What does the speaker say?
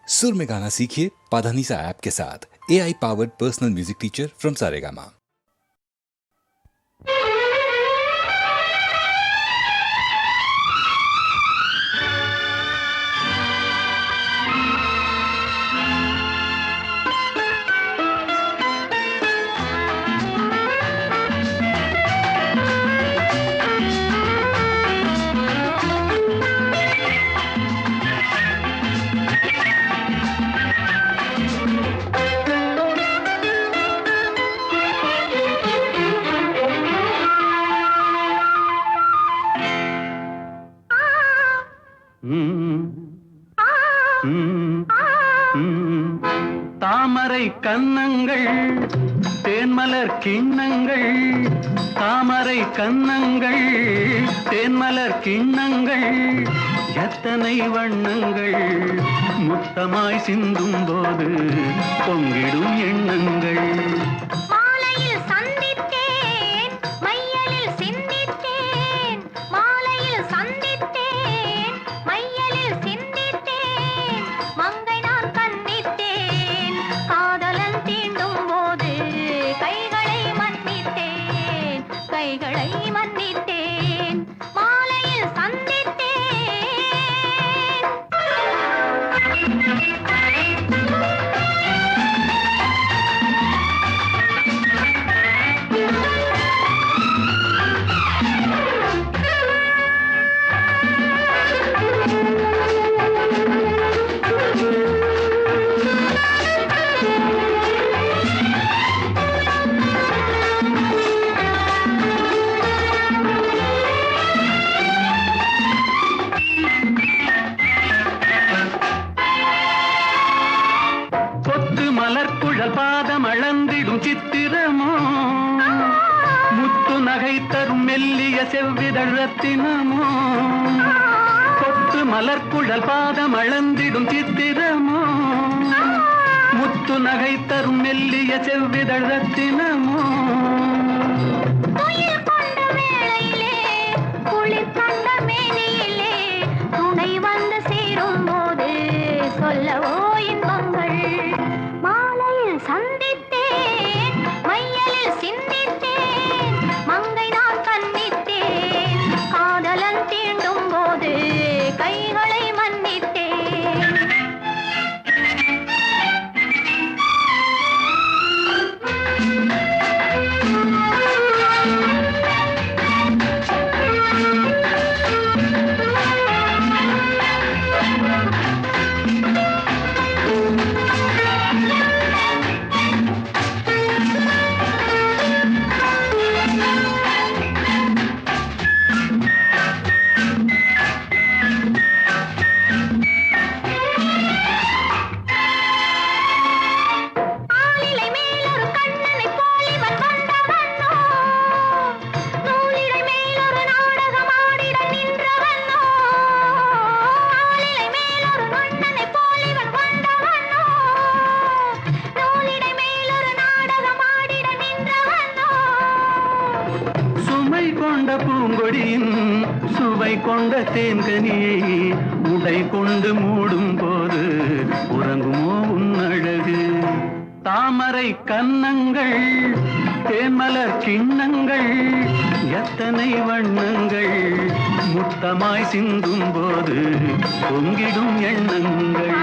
सुर में गाना सीखिए पाधानीसा ऐप के साथ। AI powered personal music teacher from Saregama. தாமரை கன்னங்கள் தேன்மலர் கிண்ணங்கள், தாமரை கன்னங்கள் தேன்மலர் கிண்ணங்கள், எத்தனை வண்ணங்கள் முத்தமாய் சிந்தும் போது பொங்கிடும் எண்ணங்கள். பாதம் அளந்திடும் சித்திரமோ, முத்து நகை தரும் மெல்லிய செவ்விதழ் ரத்தினமோ, கொத்து மலர்குழல் பாதம் அளந்திடும் சித்திரமோ, முத்து நகை தரும் மெல்லிய செவ்விதழ் ரத்தினமோ. சொல்லவோ இன்பங்கள் மாலையில் சந்தித்தேன், மையலில் சிந்தித்தேன், மங்கை நான் கண்ணித்தேன், காதலன் தீண்டும் போது கைகளை மன்னித்தேன். பூங்கொடியின் சுவை கொண்ட தேன்கனியை உடை கொண்டு மூடும் போது உறங்குமோ உன் அழகு. தாமரை கன்னங்கள் தேன்மலர் கிண்ணங்கள், எத்தனை வண்ணங்கள் முத்தமாய் சிந்தும் போது பொங்கிடும் எண்ணங்கள்.